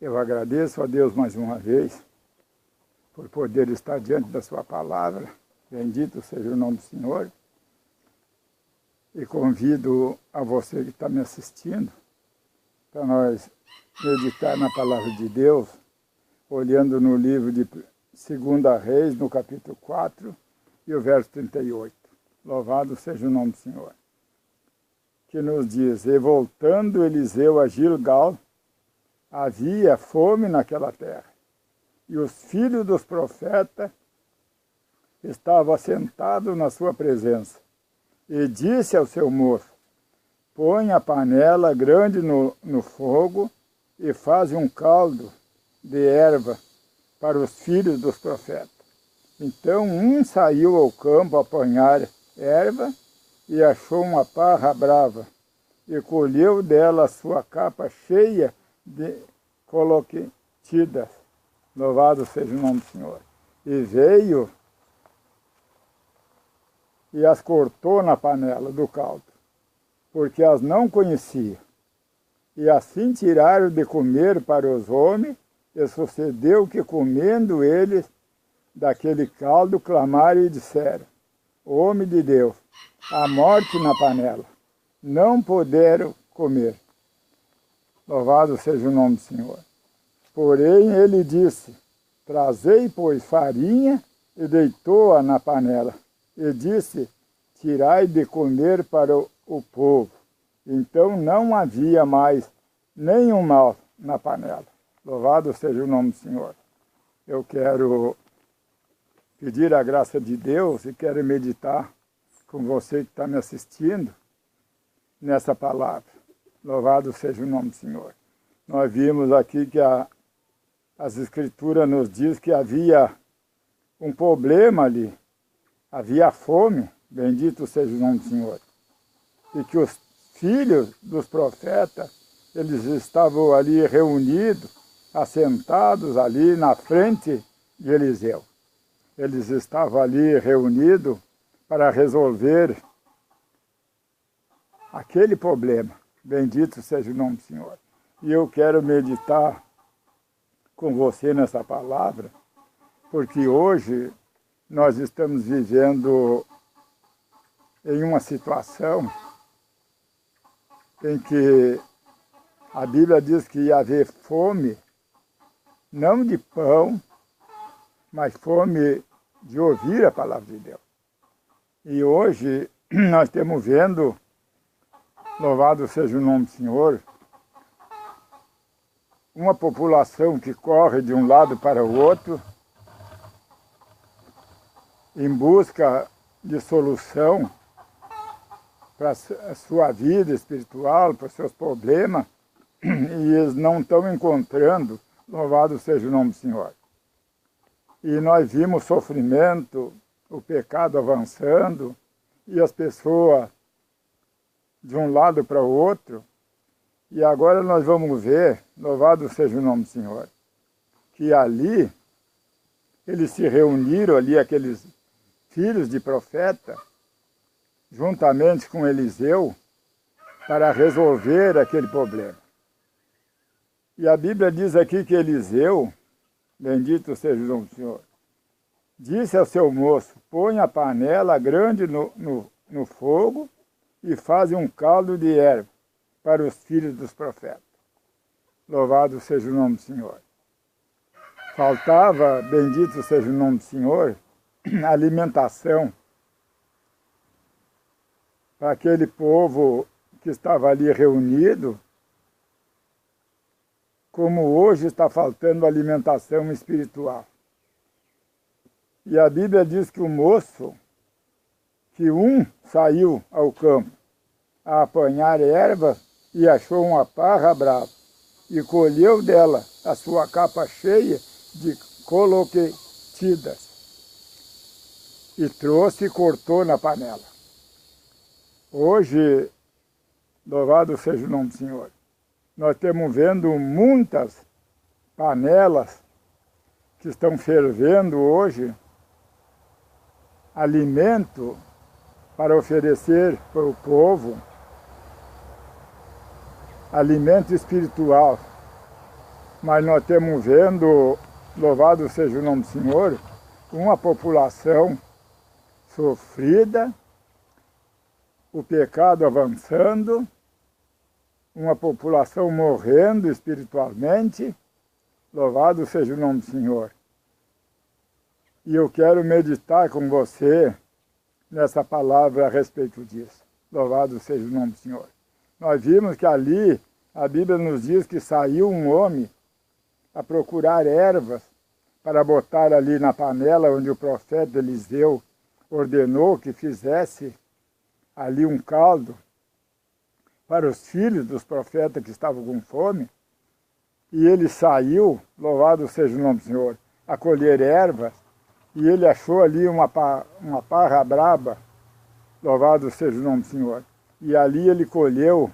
Eu agradeço a Deus mais uma vez por poder estar diante da sua palavra. Bendito seja o nome do Senhor. E convido a você que está me assistindo para nós meditar na palavra de Deus, olhando no livro de 2 Reis, no capítulo 4 e o verso 38. Louvado seja o nome do Senhor. Que nos diz: E voltando Eliseu a Gilgal, havia fome naquela terra, e os filhos dos profetas estavam assentados na sua presença. E disse ao seu moço: Põe a panela grande no fogo e faz um caldo de erva para os filhos dos profetas. Então um saiu ao campo a apanhar erva e achou uma parra brava, e colheu dela a sua capa cheia de coloquetidas. Louvado seja o nome do Senhor. E veio e as cortou na panela do caldo, porque as não conhecia. E assim tiraram de comer para os homens, e sucedeu que, comendo eles daquele caldo, clamaram e disseram: Homem de Deus, a morte na panela. Não puderam comer. Louvado seja o nome do Senhor. Porém ele disse: Trazei, pois, farinha, e deitou-a na panela. E disse: Tirai de comer para o povo. Então não havia mais nenhum mal na panela. Louvado seja o nome do Senhor. Eu quero pedir a graça de Deus e quero meditar com você que está me assistindo nessa palavra. Louvado seja o nome do Senhor. Nós vimos aqui que as Escrituras nos diz que havia um problema ali. Havia fome, bendito seja o nome do Senhor. E que os filhos dos profetas, eles estavam ali reunidos, assentados ali na frente de Eliseu. Eles estavam ali reunidos para resolver aquele problema. Bendito seja o nome do Senhor. E eu quero meditar com você nessa palavra, porque hoje nós estamos vivendo em uma situação em que a Bíblia diz que ia haver fome, não de pão, mas fome de ouvir a palavra de Deus. E hoje nós estamos vendo, louvado seja o nome do Senhor, uma população que corre de um lado para o outro em busca de solução para a sua vida espiritual, para os seus problemas, e eles não estão encontrando. Louvado seja o nome do Senhor. E nós vimos o sofrimento, o pecado avançando, e as pessoas de um lado para o outro. E agora nós vamos ver, louvado seja o nome do Senhor, que ali, eles se reuniram ali, aqueles filhos de profeta, juntamente com Eliseu, para resolver aquele problema. E a Bíblia diz aqui que Eliseu, bendito seja o nome do Senhor, disse ao seu moço: Põe a panela grande no fogo e faz um caldo de erva para os filhos dos profetas. Louvado seja o nome do Senhor. Faltava, bendito seja o nome do Senhor, alimentação para aquele povo que estava ali reunido, como hoje está faltando alimentação espiritual. E a Bíblia diz que o moço, que um saiu ao campo a apanhar erva e achou uma parra brava, e colheu dela a sua capa cheia de coloquetidas, e trouxe e cortou na panela. Hoje, louvado seja o nome do Senhor, nós estamos vendo muitas panelas que estão fervendo hoje, alimento para oferecer para o povo, alimento espiritual. mas nós estamos vendo, louvado seja o nome do Senhor, uma população sofrida, o pecado avançando, uma população morrendo espiritualmente, louvado seja o nome do Senhor. E eu quero meditar com você nessa palavra a respeito disso. Louvado seja o nome do Senhor. Nós vimos que ali, a Bíblia nos diz que saiu um homem a procurar ervas para botar ali na panela onde o profeta Eliseu ordenou que fizesse ali um caldo para os filhos dos profetas que estavam com fome. E ele saiu, louvado seja o nome do Senhor, a colher ervas, e ele achou ali uma parra braba, louvado seja o nome do Senhor. E ali ele colheu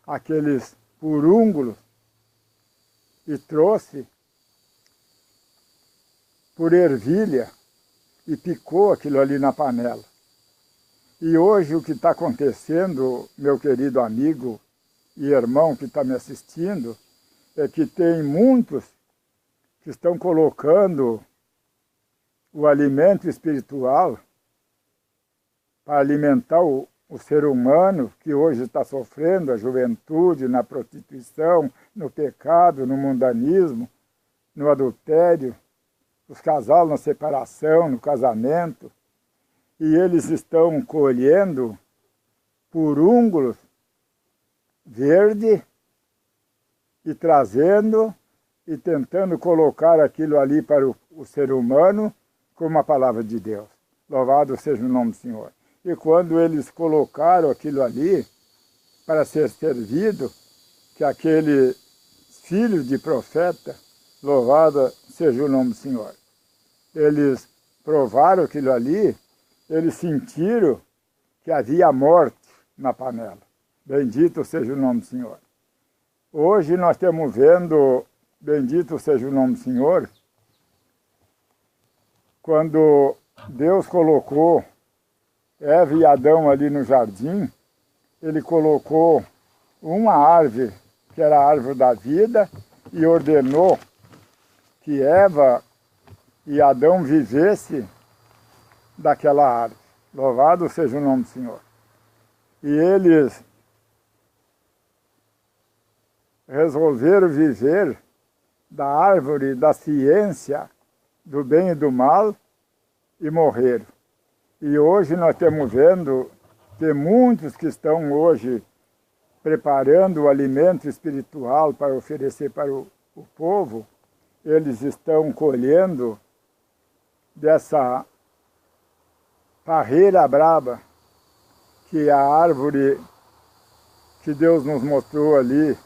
aqueles furúnculos e trouxe por ervilha e picou aquilo ali na panela. E hoje o que está acontecendo, meu querido amigo e irmão que está me assistindo, é que tem muitos que estão colocando o alimento espiritual para alimentar o ser humano que hoje está sofrendo, a juventude, na prostituição, no pecado, no mundanismo, no adultério, os casais na separação, no casamento, e eles estão colhendo furúnculos verdes e trazendo e tentando colocar aquilo ali para o ser humano como a palavra de Deus. Louvado seja o nome do Senhor. E quando eles colocaram aquilo ali para ser servido, que aquele filho de profeta, louvado seja o nome do Senhor, eles provaram aquilo ali, eles sentiram que havia morte na panela. Bendito seja o nome do Senhor. Hoje nós estamos vendo, bendito seja o nome do Senhor, quando Deus colocou Eva e Adão ali no jardim, ele colocou uma árvore, que era a árvore da vida, e ordenou que Eva e Adão vivessem daquela árvore. Louvado seja o nome do Senhor. E eles resolveram viver da árvore da ciência, do bem e do mal, e morreram. E hoje nós estamos vendo que muitos que estão hoje preparando o alimento espiritual para oferecer para o povo, eles estão colhendo dessa parreira braba, que é a árvore que Deus nos mostrou ali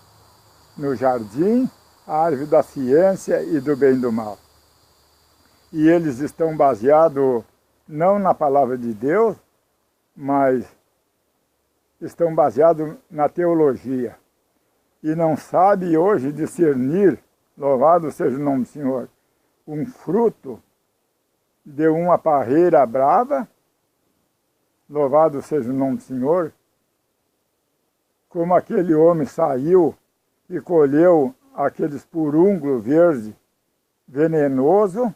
no jardim, a árvore da ciência e do bem e do mal. E eles estão baseados não na palavra de Deus, mas estão baseados na teologia. E não sabem hoje discernir, louvado seja o nome do Senhor, um fruto de uma parreira brava, louvado seja o nome do Senhor, como aquele homem saiu e colheu aqueles furúnculos verdes venenoso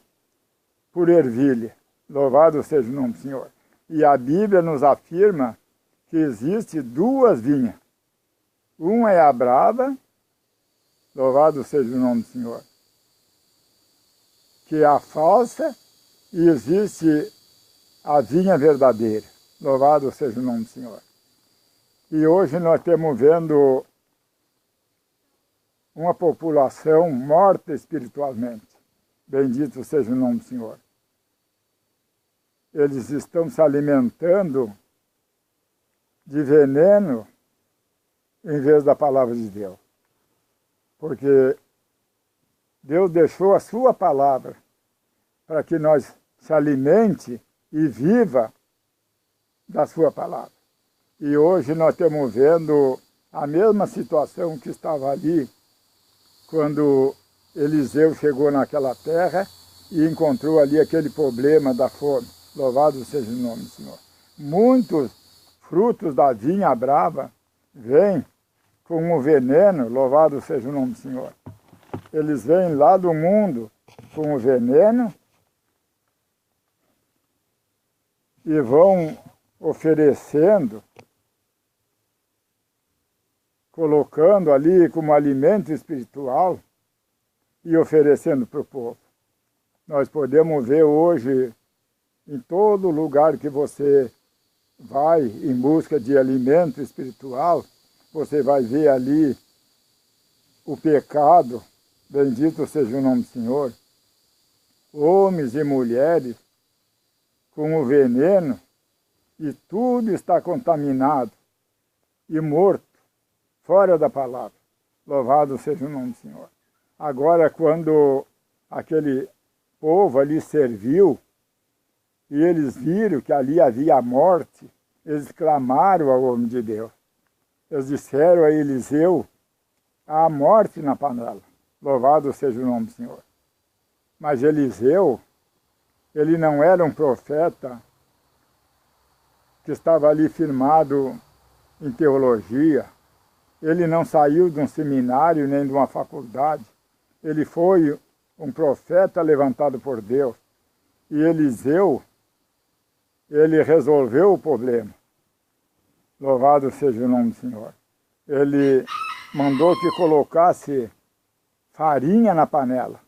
por ervilha. Louvado seja o nome do Senhor. E a Bíblia nos afirma que existe duas vinhas. Uma é a brava, louvado seja o nome do Senhor, que é a falsa, e existe a vinha verdadeira. Louvado seja o nome do Senhor. E hoje nós estamos vendo uma população morta espiritualmente. Bendito seja o nome do Senhor. Eles estão se alimentando de veneno em vez da palavra de Deus. Porque Deus deixou a sua palavra para que nós se alimente e viva da sua palavra. E hoje nós estamos vendo a mesma situação que estava ali quando Eliseu chegou naquela terra e encontrou ali aquele problema da fome. Louvado seja o nome do Senhor. Muitos frutos da vinha brava vêm com um veneno, louvado seja o nome do Senhor. eles vêm lá do mundo com o veneno e vão oferecendo, colocando ali como alimento espiritual e oferecendo para o povo. Nós podemos ver hoje, em todo lugar que você vai em busca de alimento espiritual, você vai ver ali o pecado, bendito seja o nome do Senhor, homens e mulheres com o veneno, e tudo está contaminado e morto, fora da palavra. Louvado seja o nome do Senhor. Agora, quando aquele povo ali serviu, e eles viram que ali havia a morte, eles clamaram ao homem de Deus. Eles disseram a Eliseu, há morte na panela. Louvado seja o nome do Senhor. Mas Eliseu, ele não era um profeta que estava ali firmado em teologia. Ele não saiu de um seminário nem de uma faculdade. Ele foi um profeta levantado por Deus. E Eliseu, ele resolveu o problema. Louvado seja o nome do Senhor. Ele mandou que colocasse farinha na panela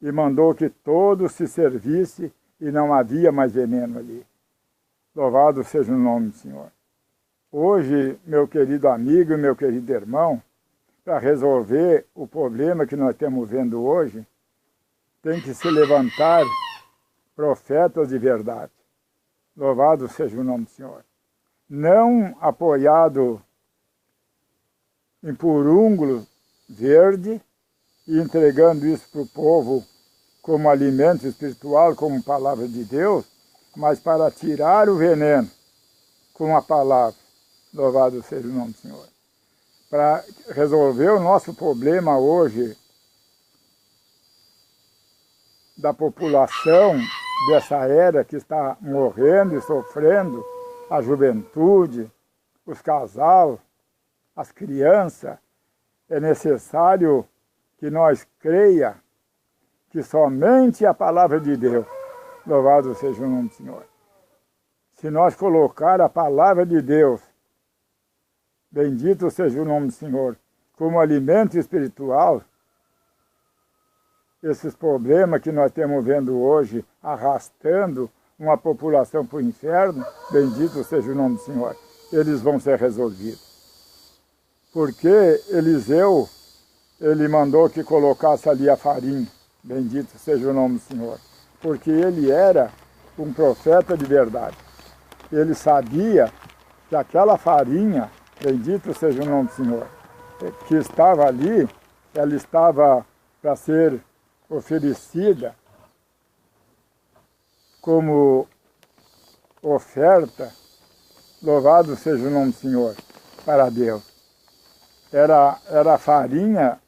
e mandou que todos se servisse e não havia mais veneno ali. Louvado seja o nome do Senhor. Hoje, meu querido amigo e meu querido irmão, para resolver o problema que nós estamos vendo hoje, tem que se levantar profetas de verdade. Louvado seja o nome do Senhor. Não apoiado em purúngulo verde e entregando isso para o povo como alimento espiritual, como palavra de Deus, mas para tirar o veneno com a palavra. Louvado seja o nome do Senhor. Para resolver o nosso problema hoje da população dessa era que está morrendo e sofrendo, a juventude, os casais, as crianças, é necessário que nós creia que somente a palavra de Deus, louvado seja o nome do Senhor. Se nós colocar a palavra de Deus, bendito seja o nome do Senhor, como alimento espiritual, esses problemas que nós estamos vendo hoje, arrastando uma população para o inferno, bendito seja o nome do Senhor, eles vão ser resolvidos. Porque Eliseu, ele mandou que colocasse ali a farinha, bendito seja o nome do Senhor, porque ele era um profeta de verdade. Ele sabia que aquela farinha, bendito seja o nome do Senhor, que estava ali, ela estava para ser oferecida como oferta, louvado seja o nome do Senhor, para Deus. Era a farinha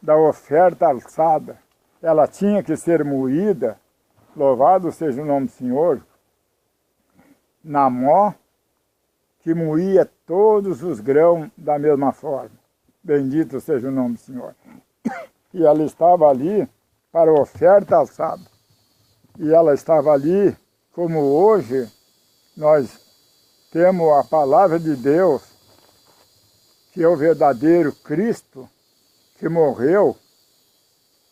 da oferta alçada. Ela tinha que ser moída, louvado seja o nome do Senhor, na mó, que moía todos os grãos da mesma forma. Bendito seja o nome do Senhor. E ela estava ali para oferta alçada. E ela estava ali, como hoje nós temos a palavra de Deus, que é o verdadeiro Cristo, que morreu,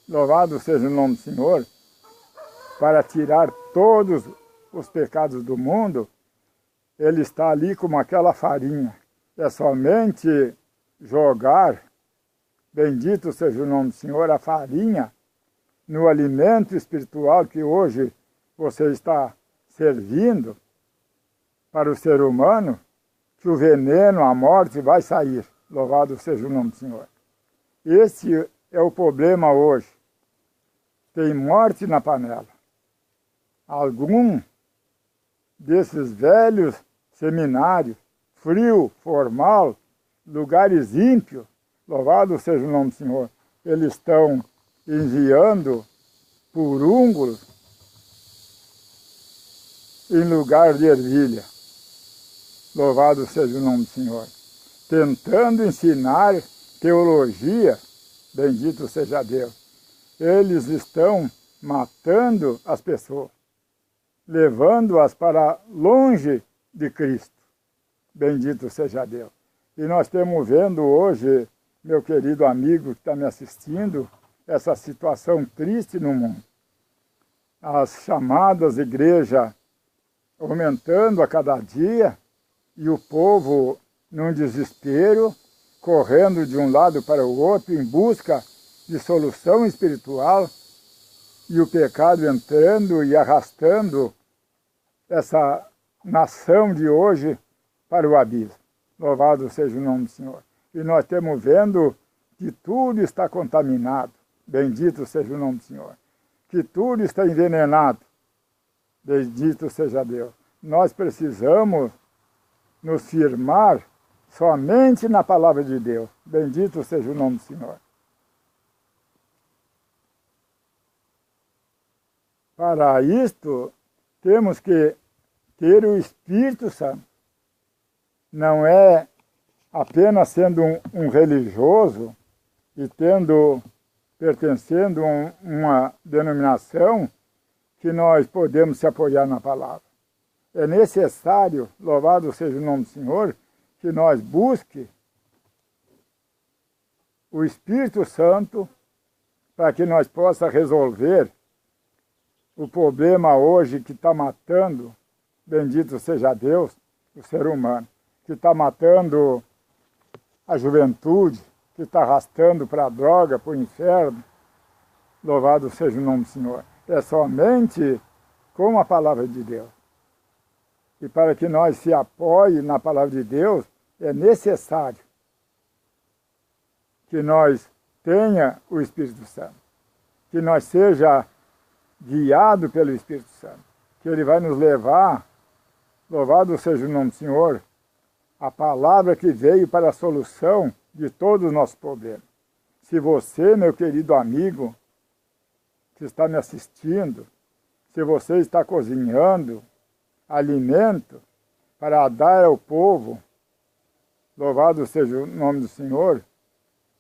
louvado seja o nome do Senhor, para tirar todos os pecados do mundo. Ele está ali como aquela farinha. É somente jogar, bendito seja o nome do Senhor, a farinha no alimento espiritual que hoje você está servindo para o ser humano, que o veneno, a morte vai sair. Louvado seja o nome do Senhor. Esse é o problema hoje. Tem morte na panela. Algum desses velhos seminários, frio, formal, lugares ímpios, louvado seja o nome do Senhor, eles estão enviando purúngulos em lugar de ervilha. Louvado seja o nome do Senhor. Tentando ensinar teologia Bendito seja Deus. Eles estão matando as pessoas, levando-as para longe de Cristo. Bendito seja Deus. E nós estamos vendo hoje, meu querido amigo que está me assistindo, essa situação triste no mundo. As chamadas igrejas aumentando a cada dia e o povo num desespero, correndo de um lado para o outro em busca de solução espiritual e o pecado entrando e arrastando essa nação de hoje para o abismo. Louvado seja o nome do Senhor. E nós estamos vendo que tudo está contaminado. Bendito seja o nome do Senhor. Que tudo está envenenado. Bendito seja Deus. Nós precisamos nos firmar somente na palavra de Deus. Bendito seja o nome do Senhor. Para isto, temos que ter o Espírito Santo. Não é apenas sendo um religioso e pertencendo a uma denominação que nós podemos se apoiar na palavra. É necessário, louvado seja o nome do Senhor, que nós busquemos o Espírito Santo para que nós possamos resolver o problema hoje que está matando, bendito seja Deus, o ser humano, que está matando a juventude, que está arrastando para a droga, para o inferno. Louvado seja o nome do Senhor. É somente com a palavra de Deus. E para que nós se apoie na palavra de Deus, é necessário que nós tenha o Espírito Santo. Que nós seja guiado pelo Espírito Santo. Que Ele vai nos levar, louvado seja o nome do Senhor, a palavra que veio para a solução de todos os nossos problemas. Se você, meu querido amigo, que está me assistindo, se você está cozinhando alimento para dar ao povo, louvado seja o nome do Senhor,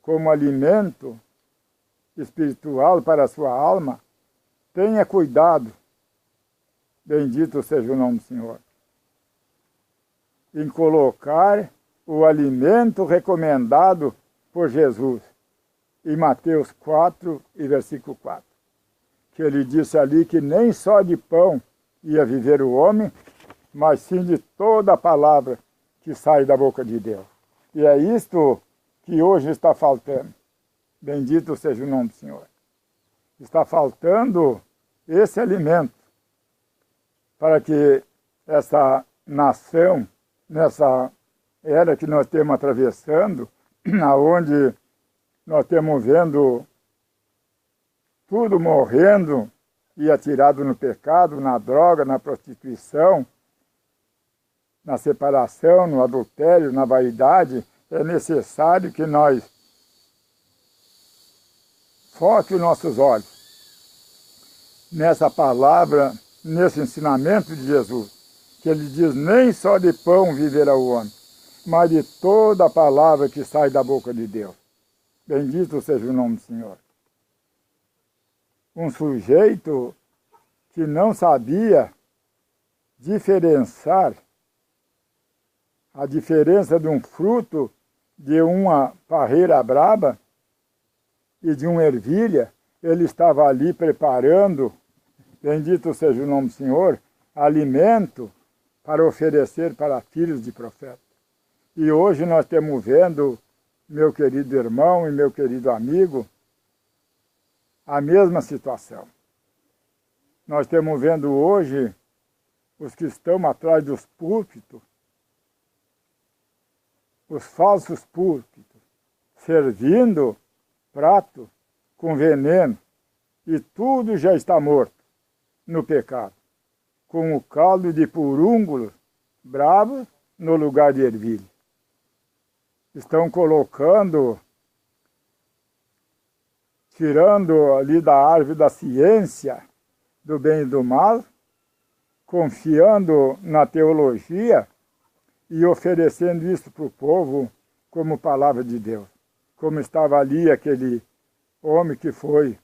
como alimento espiritual para a sua alma, tenha cuidado, bendito seja o nome do Senhor, em colocar o alimento recomendado por Jesus, em Mateus 4 e versículo 4. Que ele disse ali que nem só de pão ia viver o homem, mas sim de toda a palavra que sai da boca de Deus. E é isto que hoje está faltando. Bendito seja o nome do Senhor. Está faltando esse alimento para que essa nação, nessa era que nós estamos atravessando, onde nós estamos vendo tudo morrendo e atirado no pecado, na droga, na prostituição, na separação, no adultério, na vaidade, é necessário que nós foquemos nossos olhos nessa palavra, nesse ensinamento de Jesus, que ele diz, nem só de pão viverá o homem, mas de toda a palavra que sai da boca de Deus. Bendito seja o nome do Senhor. Um sujeito que não sabia diferenciar a diferença de um fruto de uma parreira braba e de uma ervilha, ele estava ali preparando, bendito seja o nome do Senhor, alimento para oferecer para filhos de profeta. E hoje nós estamos vendo, meu querido irmão e meu querido amigo, a mesma situação. Nós estamos vendo hoje os que estão atrás dos púlpitos, os falsos púlpitos, servindo prato com veneno, e tudo já está morto no pecado, com o caldo de purúngulos bravos no lugar de ervilha. Estão colocando, tirando ali da árvore da ciência, do bem e do mal, confiando na teologia e oferecendo isso para o povo como palavra de Deus. Como estava ali aquele homem que foi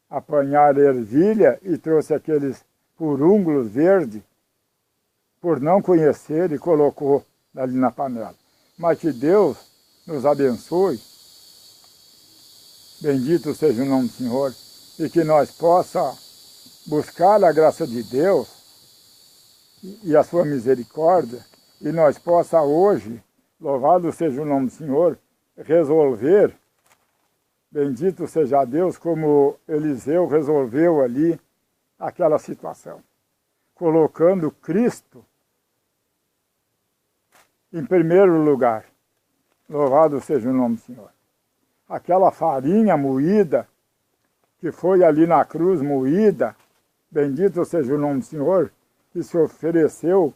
apanhar ervilha e trouxe aqueles furúnculos verdes, por não conhecer, e colocou ali na panela. Mas que Deus nos abençoe, bendito seja o nome do Senhor, e que nós possa buscar a graça de Deus e a sua misericórdia, e nós possa hoje, louvado seja o nome do Senhor, resolver, bendito seja Deus, como Eliseu resolveu ali aquela situação, colocando Cristo em primeiro lugar. Louvado seja o nome do Senhor. Aquela farinha moída, que foi ali na cruz moída, bendito seja o nome do Senhor, que se ofereceu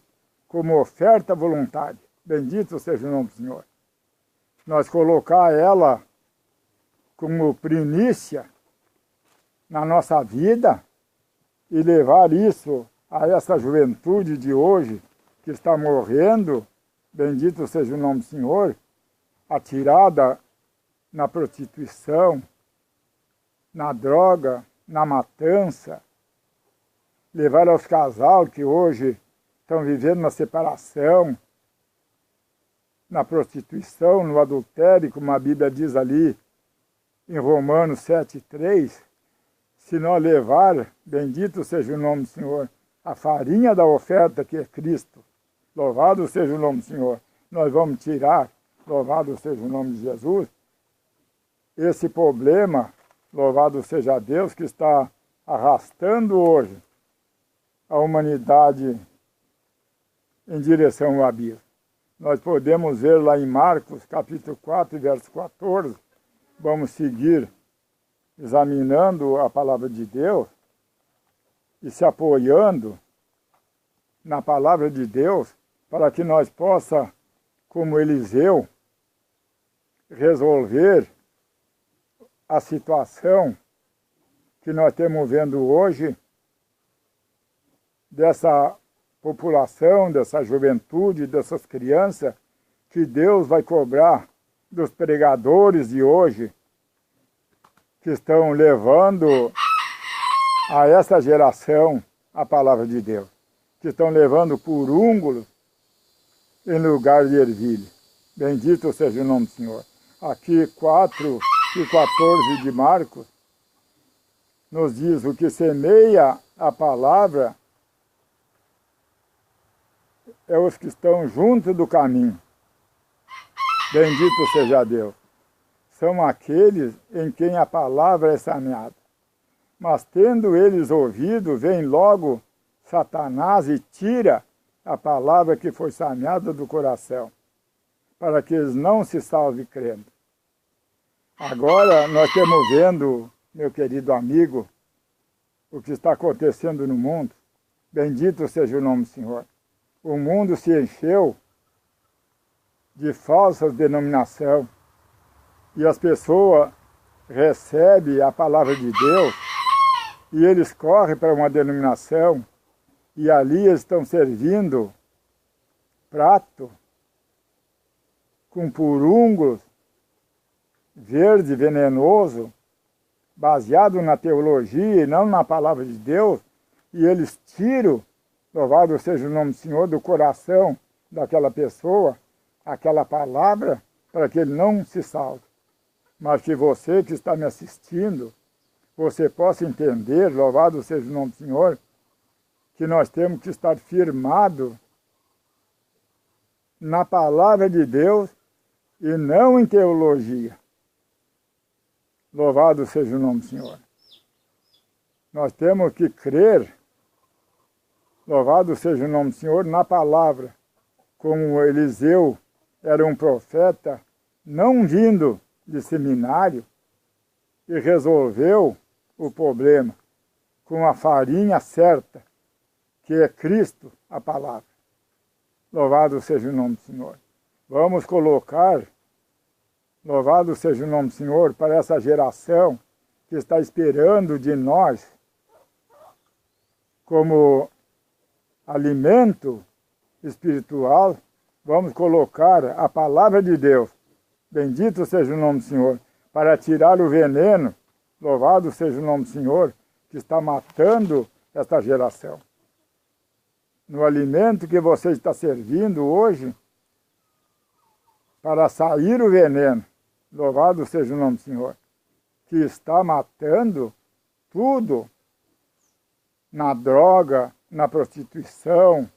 como oferta voluntária. Bendito seja o nome do Senhor. Nós colocar ela como primícia na nossa vida e levar isso a essa juventude de hoje que está morrendo, bendito seja o nome do Senhor, atirada na prostituição, na droga, na matança, levar aos casais que hoje estão vivendo na separação, na prostituição, no adultério, como a Bíblia diz ali em Romanos 7,3, se nós levar, bendito seja o nome do Senhor, a farinha da oferta que é Cristo, louvado seja o nome do Senhor, nós vamos tirar, louvado seja o nome de Jesus, esse problema, louvado seja Deus, que está arrastando hoje a humanidade em direção ao abismo. Nós podemos ver lá em Marcos, capítulo 4, verso 14, vamos seguir examinando a palavra de Deus e se apoiando na palavra de Deus para que nós possa, como Eliseu, resolver a situação que nós estamos vendo hoje dessa população, dessa juventude, dessas crianças, que Deus vai cobrar dos pregadores de hoje, que estão levando a essa geração a palavra de Deus, que estão levando furúnculos em lugar de ervilha. Bendito seja o nome do Senhor. Aqui 4 e 14 de Marcos nos diz: o que semeia a palavra é os que estão junto do caminho. Bendito seja Deus. São aqueles em quem a palavra é semeada. Mas tendo eles ouvido, vem logo Satanás e tira a palavra que foi semeada do coração, para que eles não se salvem crendo. Agora nós estamos vendo, meu querido amigo, o que está acontecendo no mundo. Bendito seja o nome do Senhor. O mundo se encheu de falsas denominações e as pessoas recebem a palavra de Deus e eles correm para uma denominação e ali eles estão servindo prato com furúnculos verde venenoso, baseado na teologia e não na palavra de Deus, e eles tiram, louvado seja o nome do Senhor, do coração daquela pessoa, aquela palavra, para que ele não se salve. Mas que você que está me assistindo, você possa entender, louvado seja o nome do Senhor, que nós temos que estar firmados na palavra de Deus e não em teologia. Louvado seja o nome do Senhor. Nós temos que crer, louvado seja o nome do Senhor, na palavra, como Eliseu era um profeta, não vindo de seminário, e resolveu o problema com a farinha certa, que é Cristo, a palavra. Louvado seja o nome do Senhor. Vamos colocar, louvado seja o nome do Senhor, para essa geração que está esperando de nós, como alimento espiritual, vamos colocar a palavra de Deus. Bendito seja o nome do Senhor, para tirar o veneno, louvado seja o nome do Senhor, que está matando esta geração. No alimento que você está servindo hoje, para sair o veneno, louvado seja o nome do Senhor, que está matando tudo na droga, na prostituição,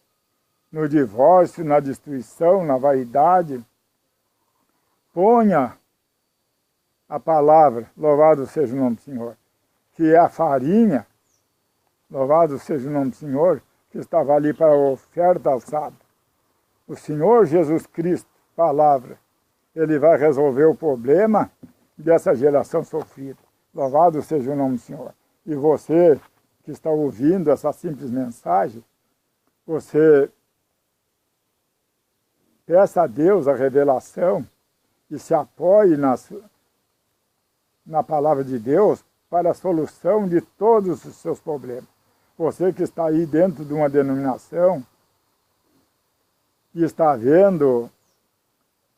no divórcio, na destruição, na vaidade. Ponha a palavra, louvado seja o nome do Senhor, que é a farinha, louvado seja o nome do Senhor, que estava ali para a oferta alçada. O Senhor Jesus Cristo, palavra, Ele vai resolver o problema dessa geração sofrida. Louvado seja o nome do Senhor. E você que está ouvindo essa simples mensagem, você peça a Deus a revelação e se apoie na palavra de Deus para a solução de todos os seus problemas. Você que está aí dentro de uma denominação e está vendo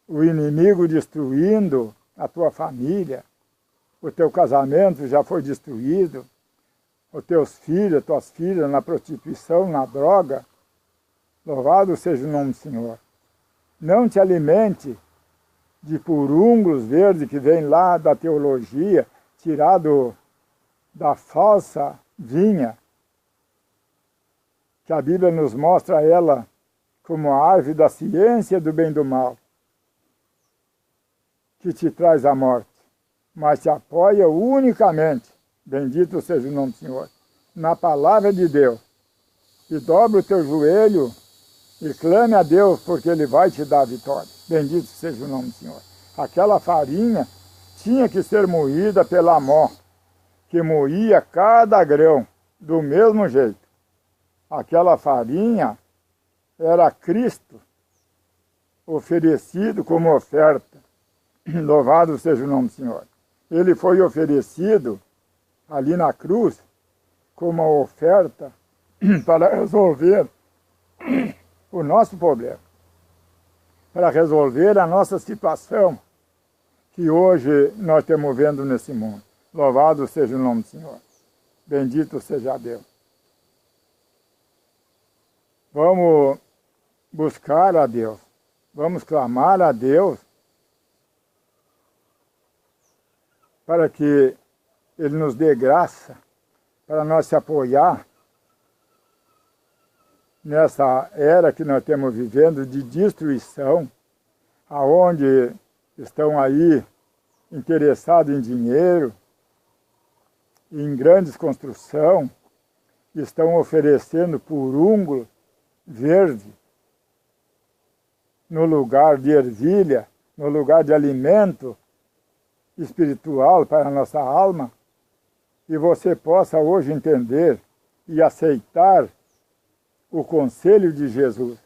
o inimigo destruindo a tua família, o teu casamento já foi destruído, os teus filhos, as tuas filhas na prostituição, na droga, louvado seja o nome do Senhor. Não te alimente de purúngulos verdes que vêm lá da teologia, tirado da falsa vinha, que a Bíblia nos mostra ela como a árvore da ciência do bem e do mal, que te traz a morte, mas te apoia unicamente, bendito seja o nome do Senhor, na palavra de Deus. E dobra o teu joelho e clame a Deus, porque Ele vai te dar a vitória. Bendito seja o nome do Senhor. Aquela farinha tinha que ser moída pela mão, que moía cada grão do mesmo jeito. Aquela farinha era Cristo oferecido como oferta. Louvado seja o nome do Senhor. Ele foi oferecido ali na cruz como uma oferta para resolver o nosso problema, para resolver a nossa situação que hoje nós estamos vendo nesse mundo. Louvado seja o nome do Senhor. Bendito seja Deus. Vamos buscar a Deus, vamos clamar a Deus para que Ele nos dê graça para nós se apoiar nessa era que nós estamos vivendo de destruição, aonde estão aí interessados em dinheiro, em grandes construções, estão oferecendo purúngulo verde no lugar de ervilha, no lugar de alimento espiritual para a nossa alma, e você possa hoje entender e aceitar o conselho de Jesus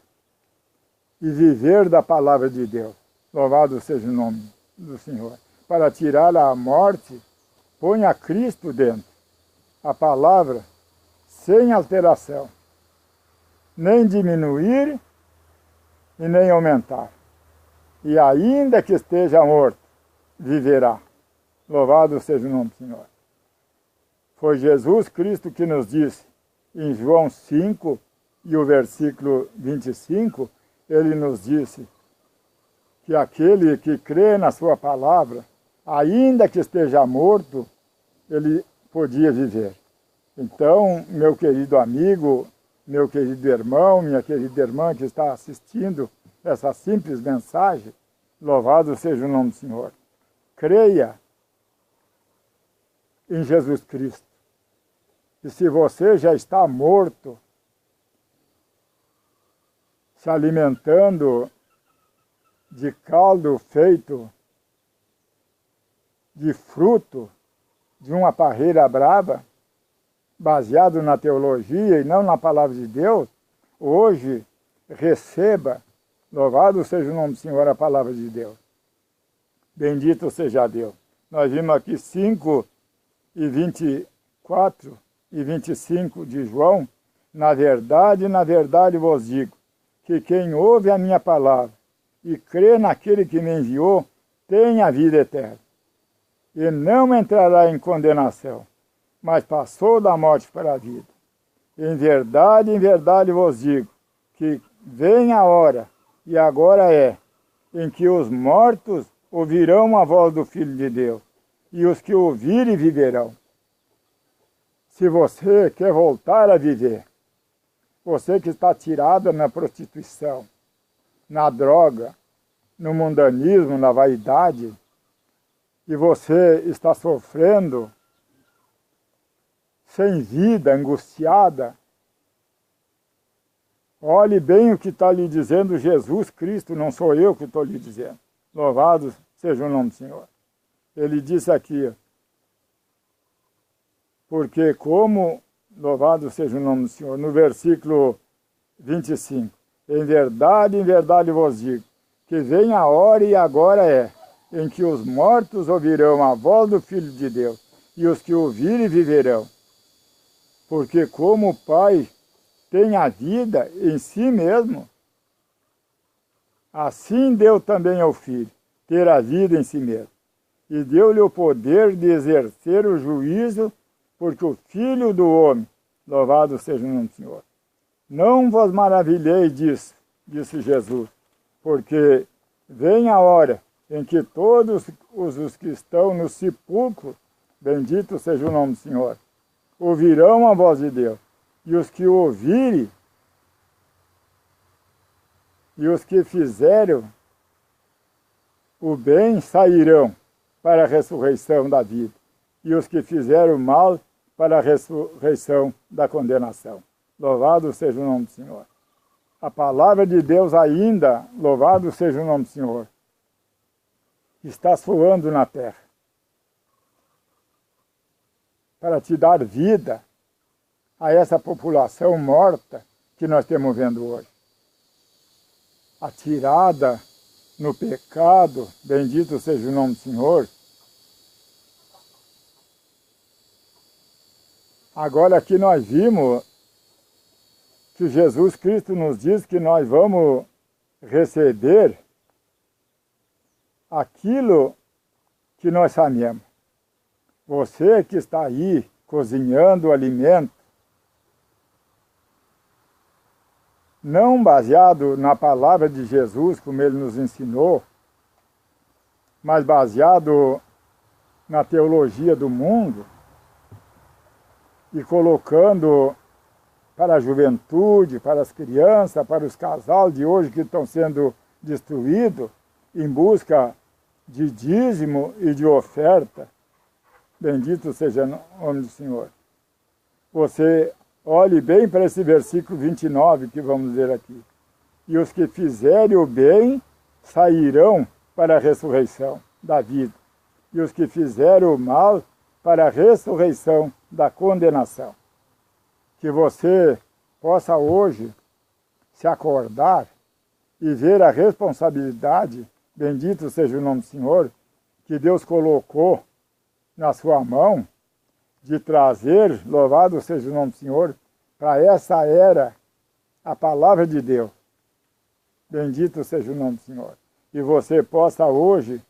e viver da palavra de Deus. Louvado seja o nome do Senhor. Para tirar a morte, ponha Cristo dentro. A palavra sem alteração, nem diminuir e nem aumentar. E ainda que esteja morto, viverá. Louvado seja o nome do Senhor. Foi Jesus Cristo que nos disse, em João 5, e o versículo 25, ele nos disse que aquele que crê na sua palavra, ainda que esteja morto, ele podia viver. Então, meu querido amigo, meu querido irmão, minha querida irmã que está assistindo essa simples mensagem, louvado seja o nome do Senhor. Creia em Jesus Cristo. E se você já está morto, se alimentando de caldo feito de fruto de uma parreira brava, baseado na teologia e não na palavra de Deus, hoje receba, louvado seja o nome do Senhor, a palavra de Deus. Bendito seja Deus. Nós vimos aqui 5 e 24 e 25 de João. Na verdade vos digo, que quem ouve a minha palavra e crê naquele que me enviou, tem a vida eterna. e não entrará em condenação, mas passou da morte para a vida. Em verdade vos digo, que vem a hora, e agora é, em que os mortos ouvirão a voz do Filho de Deus, e os que ouvirem viverão. Se você quer voltar a viver, você que está tirada na prostituição, na droga, no mundanismo, na vaidade, e você está sofrendo, sem vida, angustiada, olhe bem o que está lhe dizendo Jesus Cristo, não sou eu que estou lhe dizendo. Louvado seja o nome do Senhor. Ele disse aqui, porque como, louvado seja o nome do Senhor, no versículo 25, em verdade vos digo, que vem a hora e agora é, em que os mortos ouvirão a voz do Filho de Deus, e os que ouvirem viverão. Porque como o Pai tem a vida em si mesmo, assim deu também ao Filho ter a vida em si mesmo. E deu-lhe o poder de exercer o juízo, porque o Filho do Homem, louvado seja o nome do Senhor, não vos maravilhei disso, disse Jesus, porque vem a hora em que todos os que estão no sepulcro, bendito seja o nome do Senhor, ouvirão a voz de Deus, e os que ouvirem, e os que fizeram o bem sairão para a ressurreição da vida, e os que fizeram o mal para a ressurreição da condenação. Louvado seja o nome do Senhor. A palavra de Deus ainda, louvado seja o nome do Senhor, está soando na terra para te dar vida a essa população morta que nós estamos vendo hoje. Atirada no pecado, bendito seja o nome do Senhor. Agora aqui nós vimos que Jesus Cristo nos diz que nós vamos receber aquilo que nós sabemos. Você que está aí cozinhando o alimento, não baseado na palavra de Jesus, como ele nos ensinou, mas baseado na teologia do mundo, e colocando para a juventude, para as crianças, para os casais de hoje que estão sendo destruídos, em busca de dízimo e de oferta. Bendito seja o nome do Senhor. Você olhe bem para esse versículo 29 que vamos ver aqui. E os que fizerem o bem sairão para a ressurreição da vida. E os que fizerem o mal para a ressurreição da condenação. Que você possa hoje se acordar e ver a responsabilidade, bendito seja o nome do Senhor, que Deus colocou na sua mão, de trazer, louvado seja o nome do Senhor, para essa era, a palavra de Deus. Bendito seja o nome do Senhor. E você possa hoje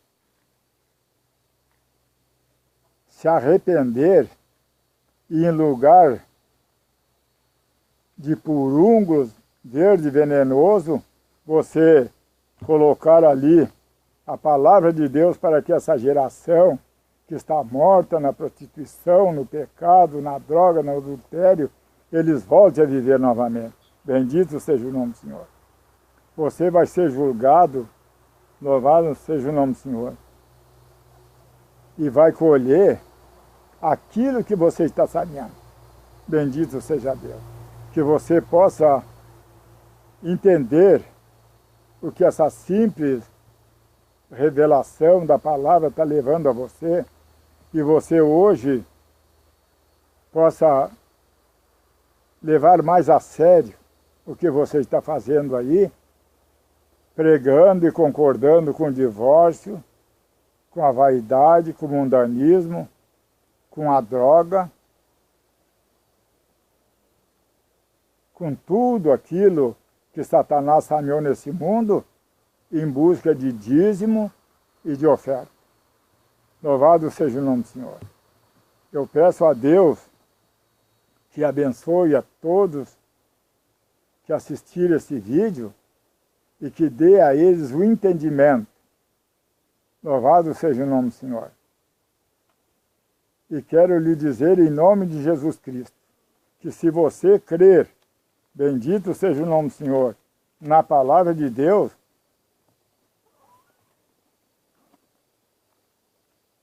se arrepender e em lugar de purungos verde venenoso, você colocar ali a palavra de Deus para que essa geração que está morta na prostituição, no pecado, na droga, no adultério, eles voltem a viver novamente. Bendito seja o nome do Senhor. Você vai ser julgado, louvado seja o nome do Senhor, e vai colher aquilo que você está sabiando. Bendito seja Deus. Que você possa entender o que essa simples revelação da palavra está levando a você, e você hoje possa levar mais a sério o que você está fazendo aí, pregando e concordando com o divórcio, com a vaidade, com o mundanismo, com a droga, com tudo aquilo que Satanás sameou nesse mundo, em busca de dízimo e de oferta. Louvado seja o nome do Senhor. Eu peço a Deus que abençoe a todos que assistiram esse vídeo e que dê a eles o entendimento. Louvado seja o nome do Senhor. E quero lhe dizer em nome de Jesus Cristo, que se você crer, bendito seja o nome do Senhor, na palavra de Deus,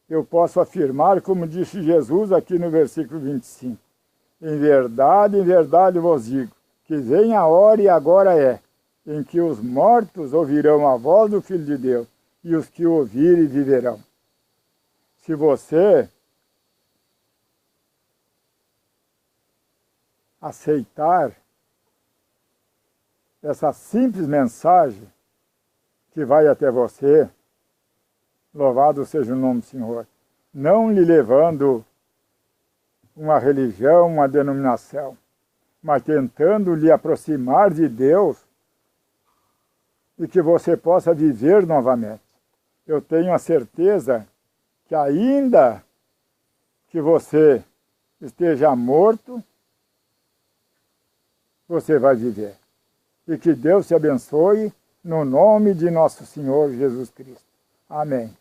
eu posso afirmar, como disse Jesus aqui no versículo 25, em verdade vos digo, que vem a hora e agora é, em que os mortos ouvirão a voz do Filho de Deus, e os que ouvirem viverão. Se você aceitar essa simples mensagem que vai até você, louvado seja o nome do Senhor, não lhe levando uma religião, uma denominação, mas tentando lhe aproximar de Deus e que você possa viver novamente. Eu tenho a certeza que ainda que você esteja morto, você vai viver. E que Deus te abençoe no nome de nosso Senhor Jesus Cristo. Amém.